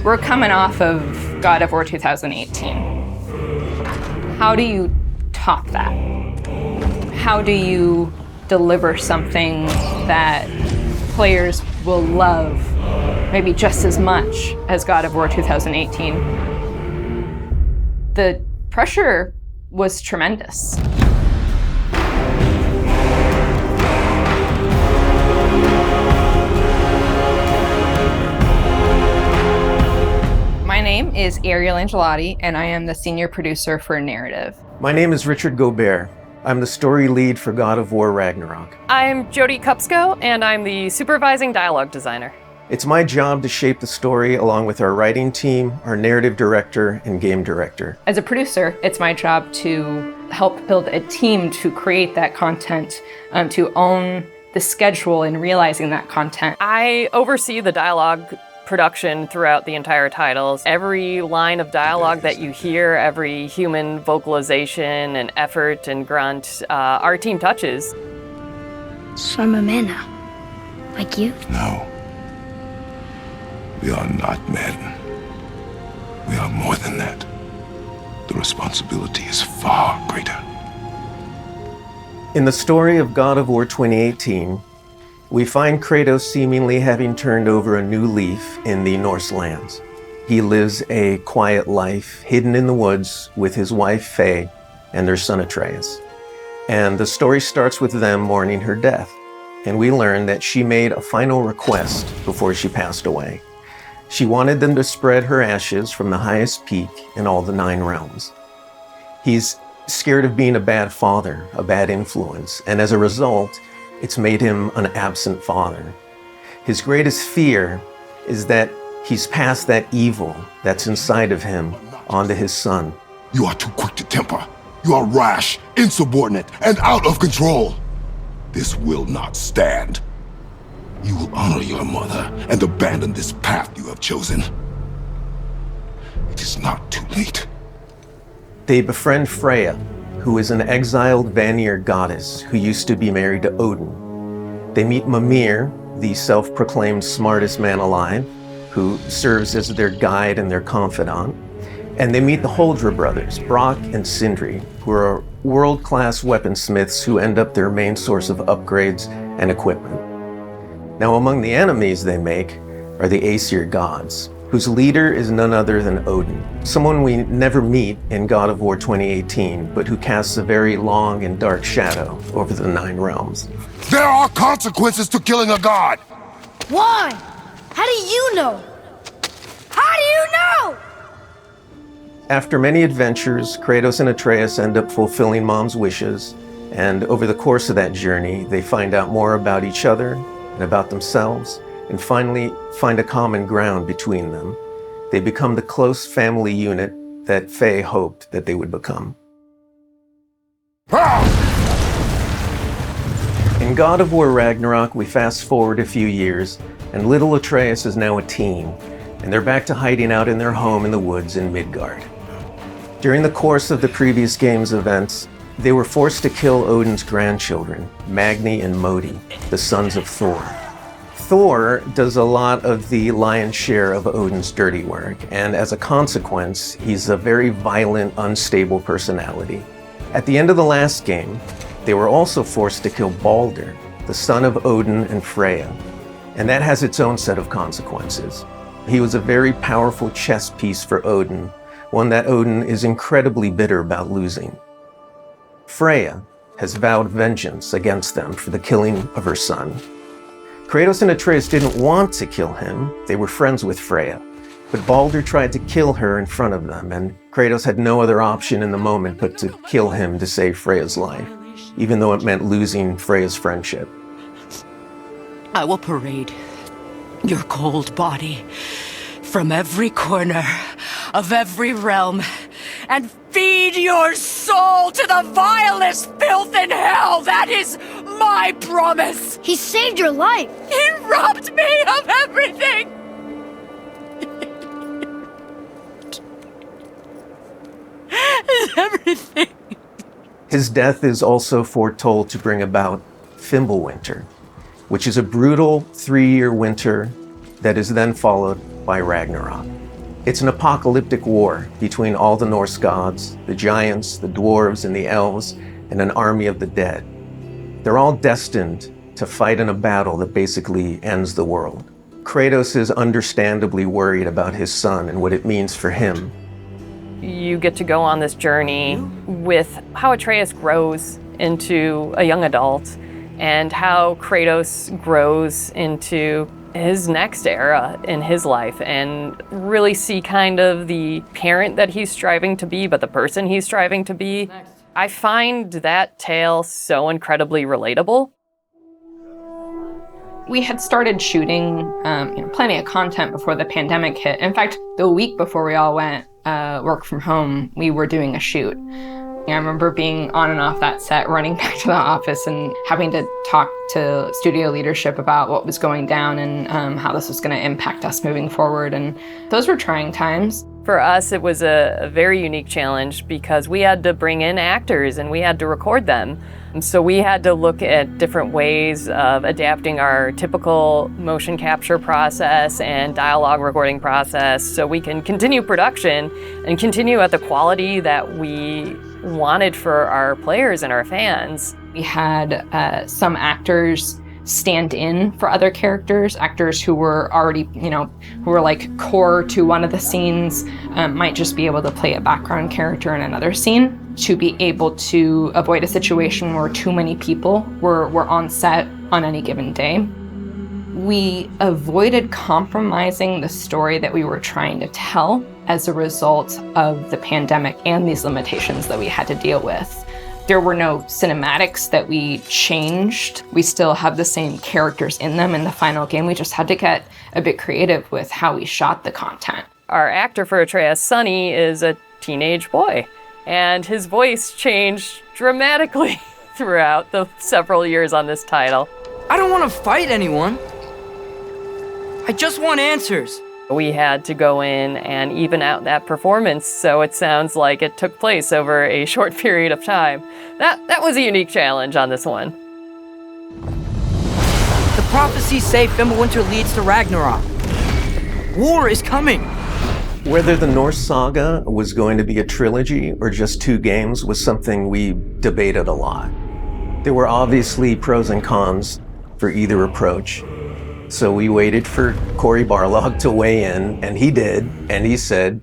We're coming off of God of War 2018. How do you top that? How do you deliver something that players will love maybe just as much as God of War 2018? The pressure was tremendous. My name is Ariel Angelotti, and I am the senior producer for narrative. My name is Richard Gobert. I'm the story lead for God of War Ragnarok. I'm Jody Kupsko, and I'm the supervising dialogue designer. It's my job to shape the story along with our writing team, our narrative director, and game director. As a producer, it's my job to help build a team to create that content, to own the schedule in realizing that content. I oversee the dialogue production throughout the entire titles. Every line of dialogue that you hear, every human vocalization and effort and grunt, our team touches. So I'm a man now, like you? No. We are not men. We are more than that. The responsibility is far greater. In the story of God of War 2018, we find Kratos seemingly having turned over a new leaf in the Norse lands. He lives a quiet life, hidden in the woods with his wife Faye and their son Atreus. And the story starts with them mourning her death. And we learn that she made a final request before she passed away. She wanted them to spread her ashes from the highest peak in all the 9 realms. He's scared of being a bad father, a bad influence, and as a result, it's made him an absent father. His greatest fear is that he's passed that evil that's inside of him onto his son. You are too quick to temper. You are rash, insubordinate, and out of control. This will not stand. You will honor your mother and abandon this path you have chosen. It is not too late. They befriend Freya, who is an exiled Vanir goddess who used to be married to Odin. They meet Mimir, the self-proclaimed smartest man alive, who serves as their guide and their confidant. And they meet the Holdra brothers, Brock and Sindri, who are world-class weaponsmiths who end up their main source of upgrades and equipment. Now, among the enemies they make are the Aesir gods, whose leader is none other than Odin, someone we never meet in God of War 2018, but who casts a very long and dark shadow over the 9 realms. There are consequences to killing a god! Why? How do you know? How do you know? After many adventures, Kratos and Atreus end up fulfilling Mom's wishes, and over the course of that journey, they find out more about each other and about themselves, and finally find a common ground between them. They become the close family unit that Faye hoped that they would become. In God of War Ragnarok, we fast forward a few years, and little Atreus is now a teen, and they're back to hiding out in their home in the woods in Midgard. During the course of the previous game's events, they were forced to kill Odin's grandchildren, Magni and Modi, the sons of Thor. Thor does a lot of the lion's share of Odin's dirty work, and as a consequence, he's a very violent, unstable personality. At the end of the last game, they were also forced to kill Balder, the son of Odin and Freya, and that has its own set of consequences. He was a very powerful chess piece for Odin, one that Odin is incredibly bitter about losing. Freya has vowed vengeance against them for the killing of her son. Kratos and Atreus didn't want to kill him, they were friends with Freya, but Balder tried to kill her in front of them, and Kratos had no other option in the moment but to kill him to save Freya's life, even though it meant losing Freya's friendship. I will parade your cold body from every corner of every realm and feed your soul to the vilest filth in hell. That is my promise. He saved your life. He robbed me of everything. Everything. His death is also foretold to bring about Fimbulwinter, which is a brutal 3-year winter that is then followed by Ragnarok. It's an apocalyptic war between all the Norse gods, the giants, the dwarves, and the elves, and an army of the dead. They're all destined to fight in a battle that basically ends the world. Kratos is understandably worried about his son and what it means for him. You get to go on this journey with how Atreus grows into a young adult and how Kratos grows into his next era in his life, and really see kind of the parent that he's striving to be, but the person he's striving to be. I find that tale so incredibly relatable. We had started shooting plenty of content before the pandemic hit. In fact, the week before we all went work from home, we were doing a shoot. I remember being on and off that set, running back to the office and having to talk to studio leadership about what was going down and how this was going to impact us moving forward. And those were trying times. For us, it was a very unique challenge because we had to bring in actors and we had to record them. And so we had to look at different ways of adapting our typical motion capture process and dialogue recording process so we can continue production and continue at the quality that we wanted for our players and our fans. We had some actors stand in for other characters, actors who were already, who were like core to one of the scenes, might just be able to play a background character in another scene to be able to avoid a situation where too many people were on set on any given day. We avoided compromising the story that we were trying to tell as a result of the pandemic and these limitations that we had to deal with. There were no cinematics that we changed. We still have the same characters in them in the final game. We just had to get a bit creative with how we shot the content. Our actor for Atreus, Sonny, is a teenage boy, and his voice changed dramatically throughout the several years on this title. I don't want to fight anyone. I just want answers. We had to go in and even out that performance so it sounds like it took place over a short period of time. That was a unique challenge on this one. The prophecies say Fimbulwinter leads to Ragnarok. War is coming. Whether the Norse saga was going to be a trilogy or just 2 games was something we debated a lot. There were obviously pros and cons for either approach. So we waited for Cory Barlog to weigh in, and he did, and he said,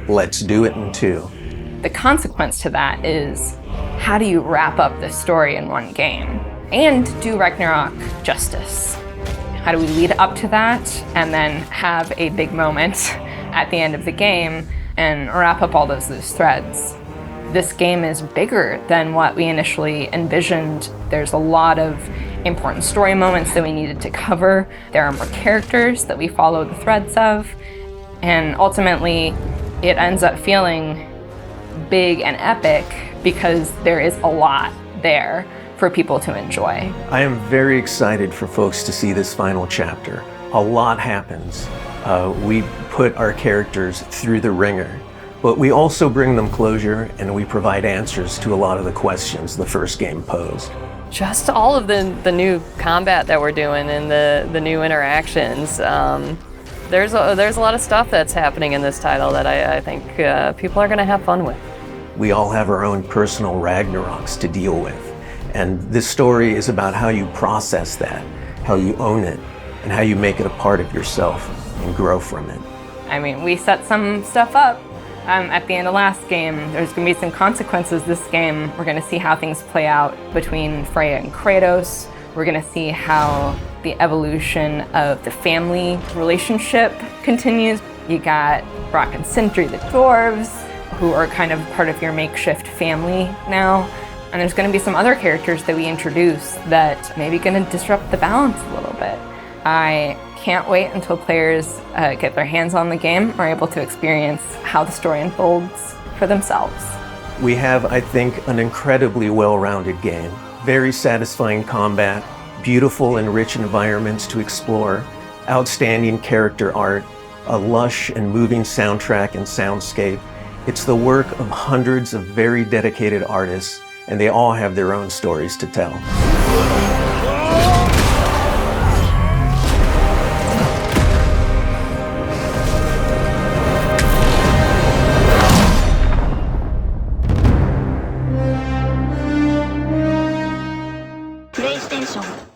let's do it in 2. The consequence to that is, how do you wrap up the story in one game and do Ragnarok justice? How do we lead up to that and then have a big moment at the end of the game and wrap up all those loose threads? This game is bigger than what we initially envisioned. There's a lot of important story moments that we needed to cover. There are more characters that we follow the threads of. And ultimately, it ends up feeling big and epic because there is a lot there for people to enjoy. I am very excited for folks to see this final chapter. A lot happens. We put our characters through the ringer, but we also bring them closure and we provide answers to a lot of the questions the first game posed. Just all of the new combat that we're doing and the new interactions. There's a lot of stuff that's happening in this title that I think people are going to have fun with. We all have our own personal Ragnaroks to deal with. And this story is about how you process that, how you own it, and how you make it a part of yourself and grow from it. I mean, we set some stuff up at the end of last game. There's going to be some consequences this game. We're going to see how things play out between Freya and Kratos. We're going to see how the evolution of the family relationship continues. You got Brock and Sindri, the dwarves, who are kind of part of your makeshift family now. And there's going to be some other characters that we introduce that maybe going to disrupt the balance a little bit. I can't wait until players get their hands on the game, are able to experience how the story unfolds for themselves. We have, I think, an incredibly well-rounded game. Very satisfying combat, beautiful and rich environments to explore, outstanding character art, a lush and moving soundtrack and soundscape. It's the work of hundreds of very dedicated artists, and they all have their own stories to tell. soul.